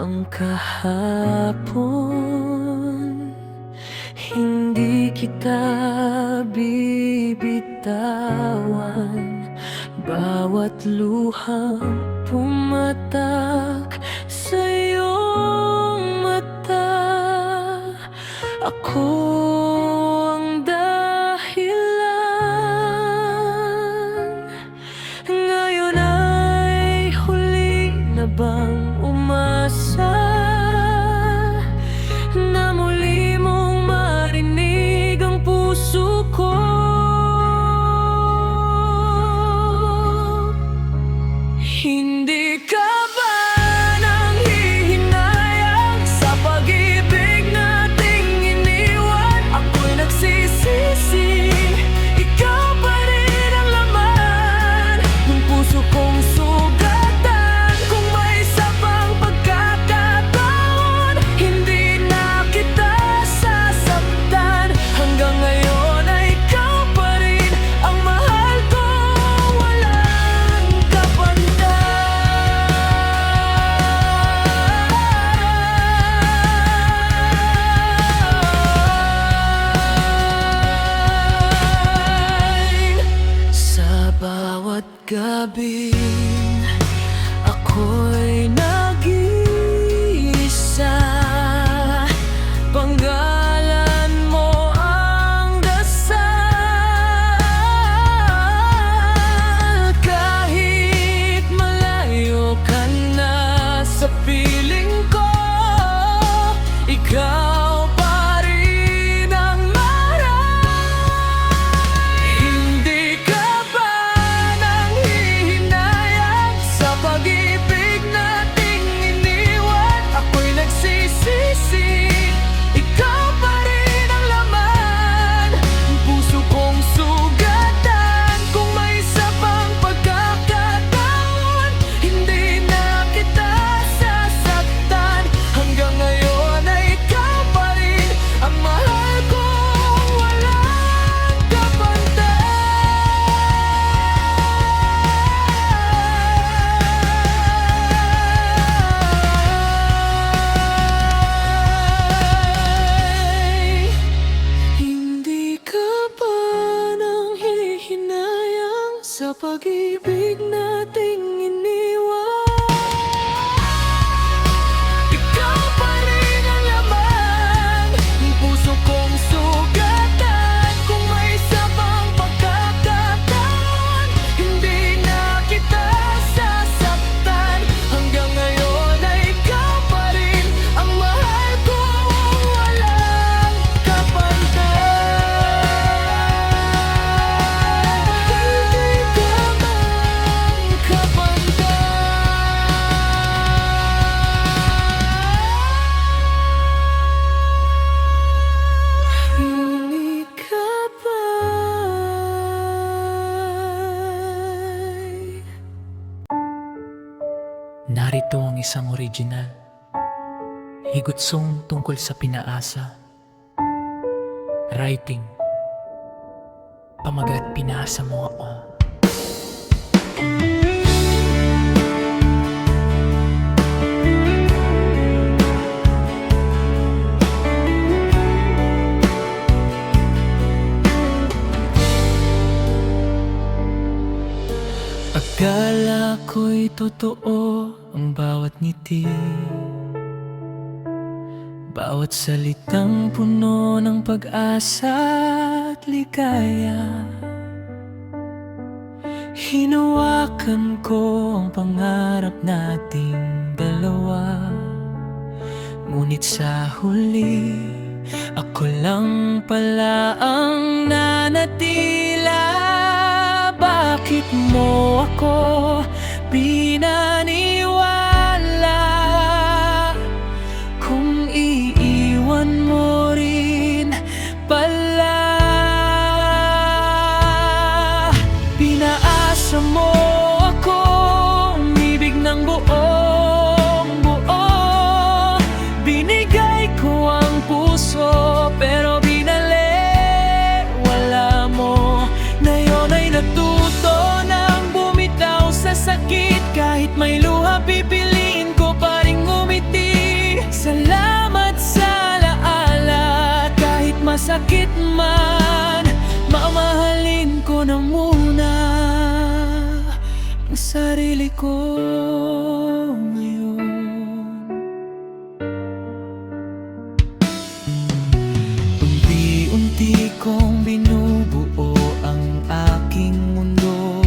ang kahapon. Hindi kita bibitawan. Bawat luhang pumatak sa iyong mata. Ako ang dahilan. Ngayon ay huli na bang umasa na muli mong marinig ang puso ko? Hindi ka ba nanghihinayang sa pag-ibig nating iniwan? Ako'y nagsisisi, ikaw pa rin ang laman ng puso kong sugatan. Kung may isa pang pagkakataon, hindi na kita sasaktan. Hanggang ngayon ay ikaw pa rin ang mahal ko, walang kapantay. Sa bawat gabi ako'y nag-iisa. Panggalan mo ang dasal. Kahit malayo ka na sa piling ko, ikaw pa rin ang maray. Hindi ka ba nanghihinayang sa pag-ibig nating iniwan? Ako'y nagsisisi, ikaw pa rin ang laman ng puso kong sugatan. Kung may isa pang pagkakataon, hindi na kita sasaktan. Hanggang ngayon ay ikaw pa rin ang mahal ko, walang kapantay. Hindi ka ba nanghihinayang sa pag-ibig nating iniwan? Ikaw pa rin ang laman ng puso kong sugatan. Kung may isa pang pagkakataon, hindi na kita sasaktan. Hanggang ngayon ay ikaw pa rin ang mahal ko, walang kapantay. Hindi ka man kapantay. Hindi ka ba? Narito ang isang original, higot song tungkol sa pinaasa. Writing, pamagat pinasa mo ako. Akala ko'y totoo ang bawat ngiti, bawat salitang puno ng pag-asa at ligaya. Hinawakan ko ang pangarap nating dalawa, ngunit sa huli ako lang pala ang nanatila. Bakit mo ako pinaniwala? Kung iiwan mo rin pala. Pinaasa mo ako, umibig ng buong buo. Binigay ko ang puso, pero binalik wala mo. Ngayon ay natuto ng bumitaw sa sakit. Kahit may luha, pipiliin ko pa rin ngumiti. masakit man, mamahalin ko na muna ang sarili ko ngayon. Unti-unti kong binubuo ang aking mundo,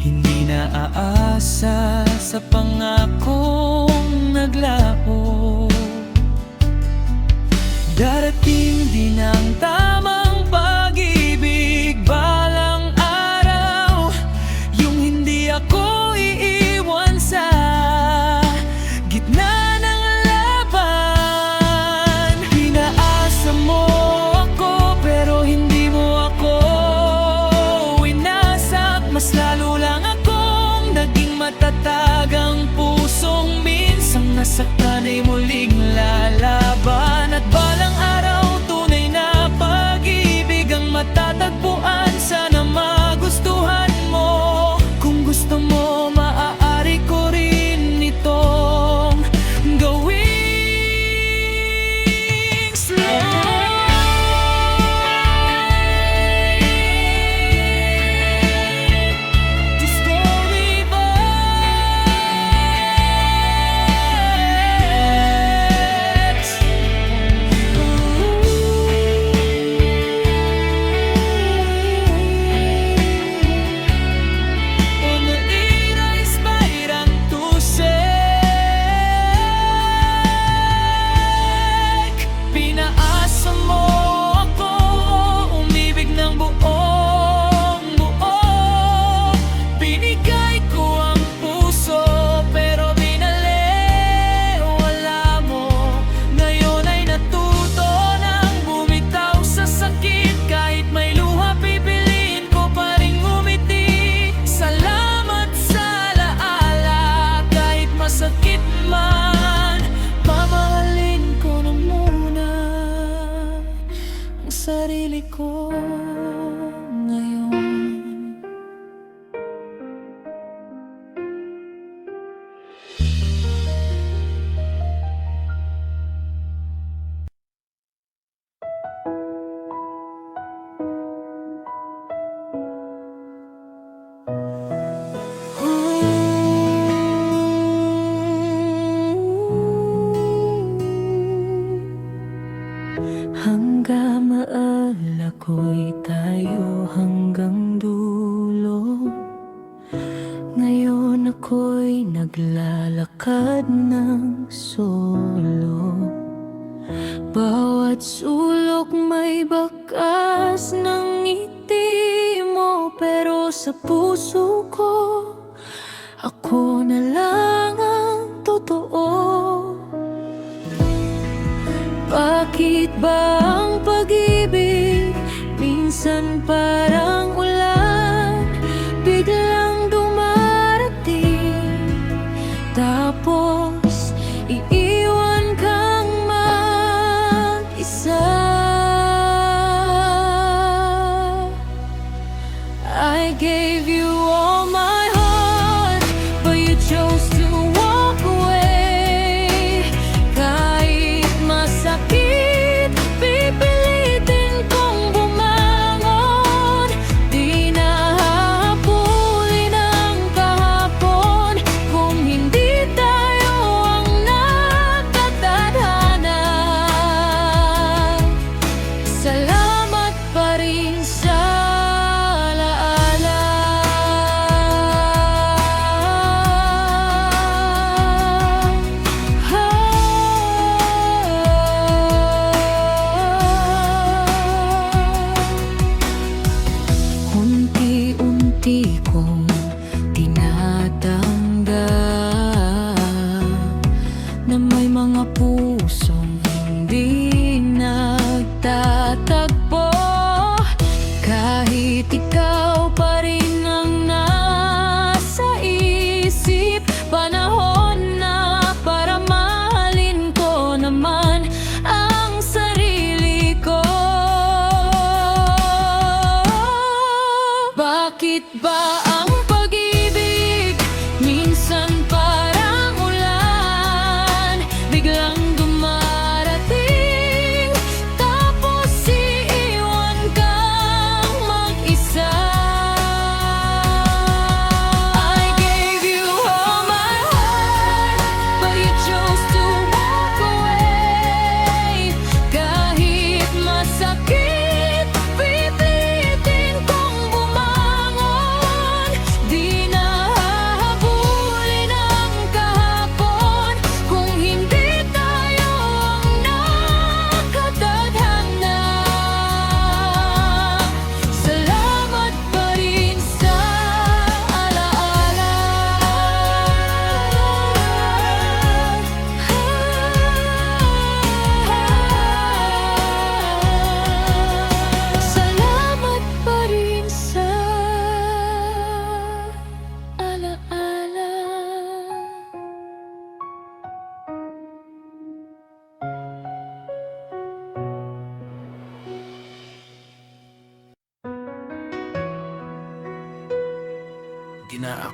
hindi na aasa sa pangakong naglaho. Darating din ang tamang pag-ibig balang araw, yung hindi ako iiwan sa gitna ng laban. Pinaasa mo ako pero hindi mo ako winasak. Mas lalo lang akong naging matatag, ang pusong minsang nasaktan ay muling lalaban. At balang araw tunay na pag-ibig ang matatagpuan. Sana magustuhan mo. Kung gusto mo, maaari ko rin itong gawing slow. Sakit man, mamahalin ko na muna ang sarili ko ngayon. Hanggang maala ko'y tayo hanggang dulo. Ngayon ako'y naglalakad ng solo. Bawat sulok may bakas ng ngiti mo, pero sa puso ko ako na lang ang totoo. Bakit ba ang pag-ibig minsan parang ulan, biglang dumarating, tapos iiwan kang mag-isa? I gave you all my heart, but you chose to walk away. Kahit masakit, pipilitin kong bumangon. Di na hahabulin ang kahapon kung hindi tayo ang nakatadhana. Salamat pa rin sa alaala. Unti-unti kong tinatanggap na may mga pusong hindi nagtatagpo. Kahit ikaw pa rin ang nasa isip, panahon na para mahalin ko naman ang sarili ko. Bakit ba ang pag-ibig minsan parang ulan, biglang dumarating, tapos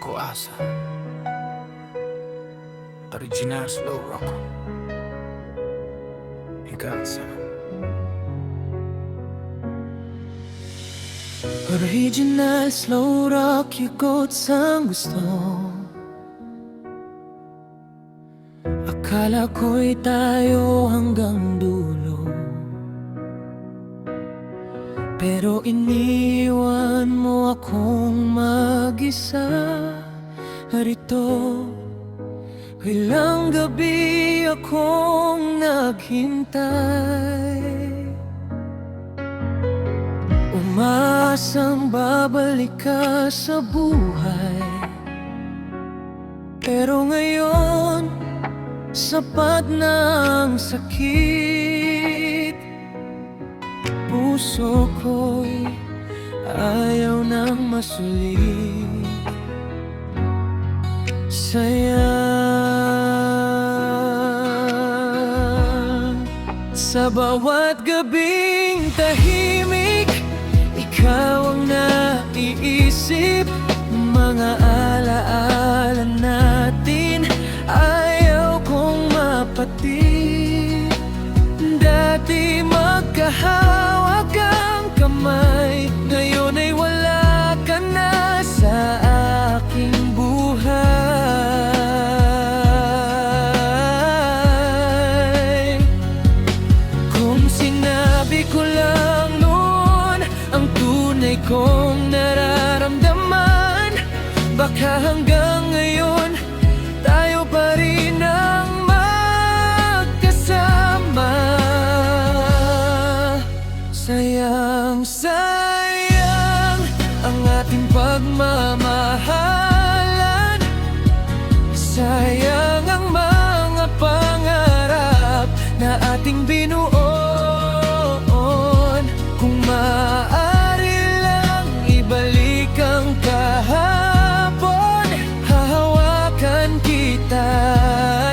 Ako Asa, original slow rock. Ikansa. Original slow rock, ikot sang gusto. Akala ko'y tayo hanggang dulo, pero iniwan mo akong mag-isa rito. Ilang gabi akong naghintay, umaasang babalik ka sa buhay. Pero ngayon, sapat na ang sakit. Puso ko'y ayaw nang masulit. Sayang, sa bawat gabing tahimik, ikaw ang naiisip. Mga alaala natin, ayaw kong mapatid. Dati magkahawak ang kamay, ngayon ay wala ka na sa aking buhay. Kung sinabi ko lang noon ang tunay kong nararamdaman, baka hanggang ngayon tayo pa rin ang magkasama. Sayang, sayang ang ating pagmamahalan. Sayang ang mga pangarap na ating binuon. Kung maaari lang ibalik ang kahapon, hahawakan kita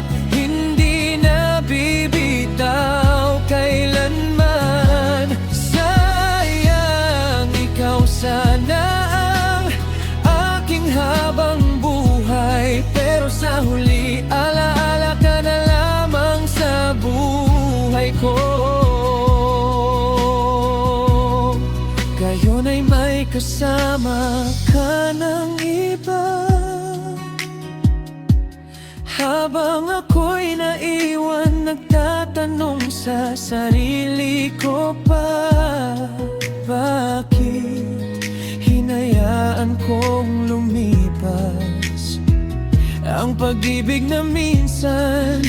at hindi na bibitaw kailanman. Sayang, ikaw sana ang aking habang buhay, pero sa huli alaala ka na lamang sa buhay ko. Ngayon ay may kasama ka ng iba, habang ako'y naiwan nagtatanong sa sarili ko pa, bakit hinayaan kong lumipas ang pag-ibig na minsan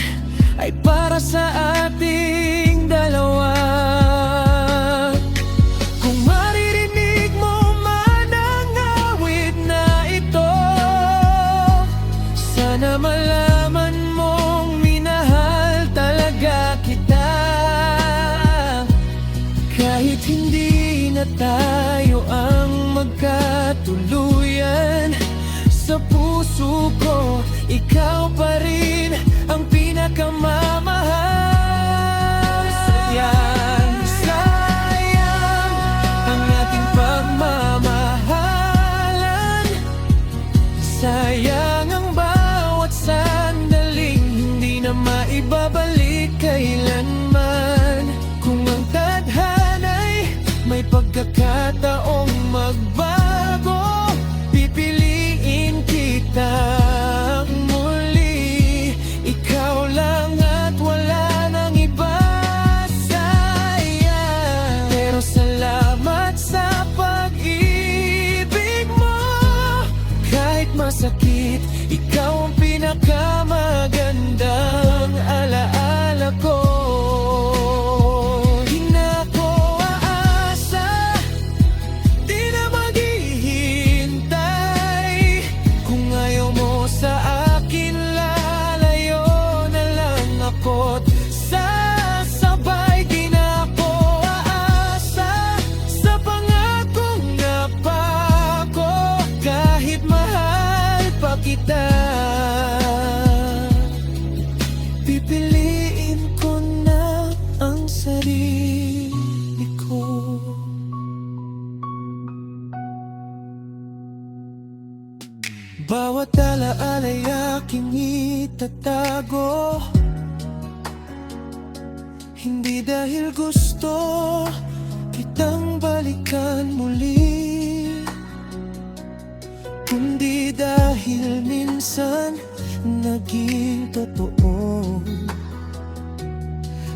ay para sa ating dalawa. Kung maririnig mo man ang awit na ito, sana malaman mong minahal talaga kita. Kahit hindi na tayo ang magkatuluyan, sa puso ko ikaw pa rin ang pinakamamahal. Sayang, sayang ang ating pagmamahalan. Sayang ang bawat sandaling hindi na maibabalik kailanman. Kung ang tadhana'y may pagkakataong magbago, pipiliin kita muli. Bawat alaala'y aking itatago, hindi dahil gusto kitang balikan muli, kundi dahil minsan naging totoo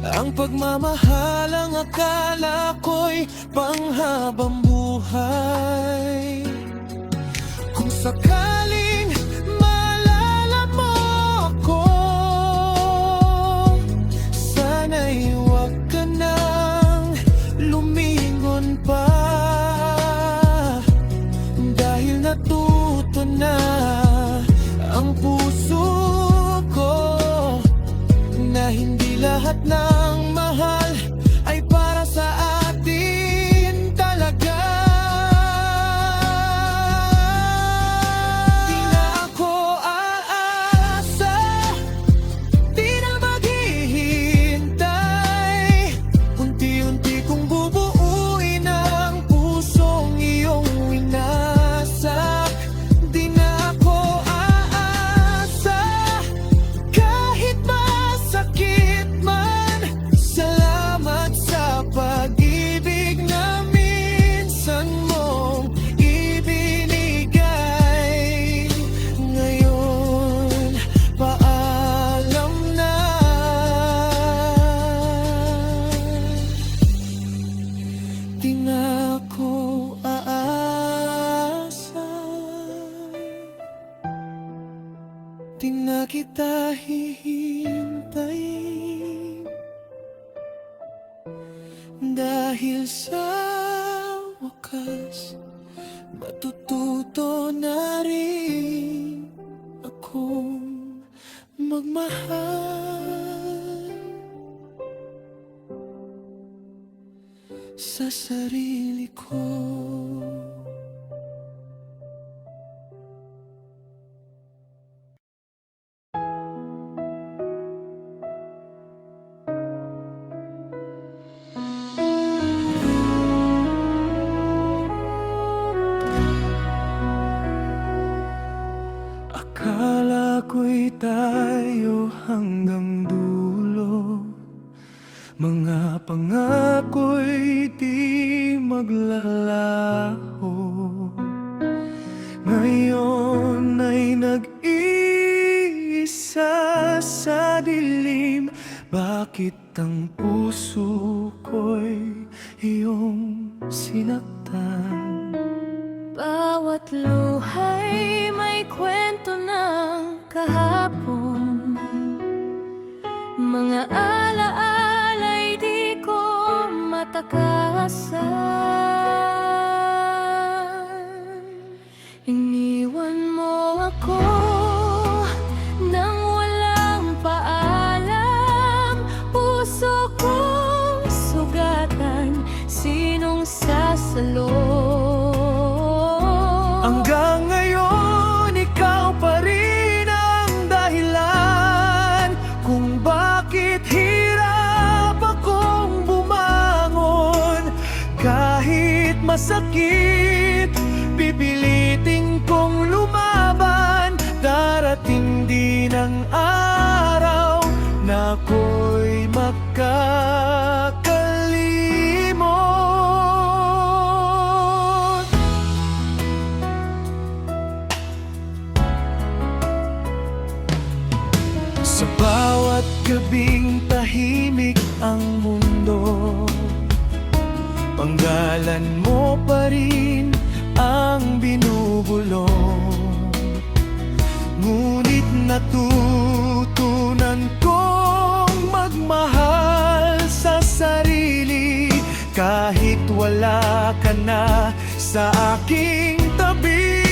ang pagmamahal. Ang akala ko'y panghabang buhay. Kung sakaling maalala mo ako, sana'y huwag ka nang lumingon pa, dahil natuto na ang puso ko na hindi lahat ng mahal ay para sa atin talaga. Di na ako aasa, di na maghihintay, unti-unti kong bubuuin ang pusong iyong winasak. Di na ako aasa, kahit masakit man. Salamat sa pag-ibig na minsan mong ibinigay. Ngayon, paalam na. Di na ako aasa, di na kita hihintayin, dahil sa wakas matututo na rin akong magmahal sa sarili ko. Akala ko'y tayo hanggang dulo, mga pangako'y di maglalaho. Ngayon ay nag-iisa sa dilim, bakit ang puso ko'y iyong sinaktan? Bawat luhay may kwento ng kahapon, mga alaala'y di ko matakasan. Iniwan mo ako nang walang paalam, puso kong sugatan, sinong sasalo? Hanggang ngayon, ikaw pa rin ang dahilan kung bakit hirap akong bumangon. Kahit masakit, pipilitin kong lumaban. Darating din ang araw na ako'y makakalimot. Sa bawat gabing tahimik ang mundo, panggalan mo pa rin ang binubulong. Ngunit natutunan kong magmahal sa sarili, kahit wala ka na sa aking tabi.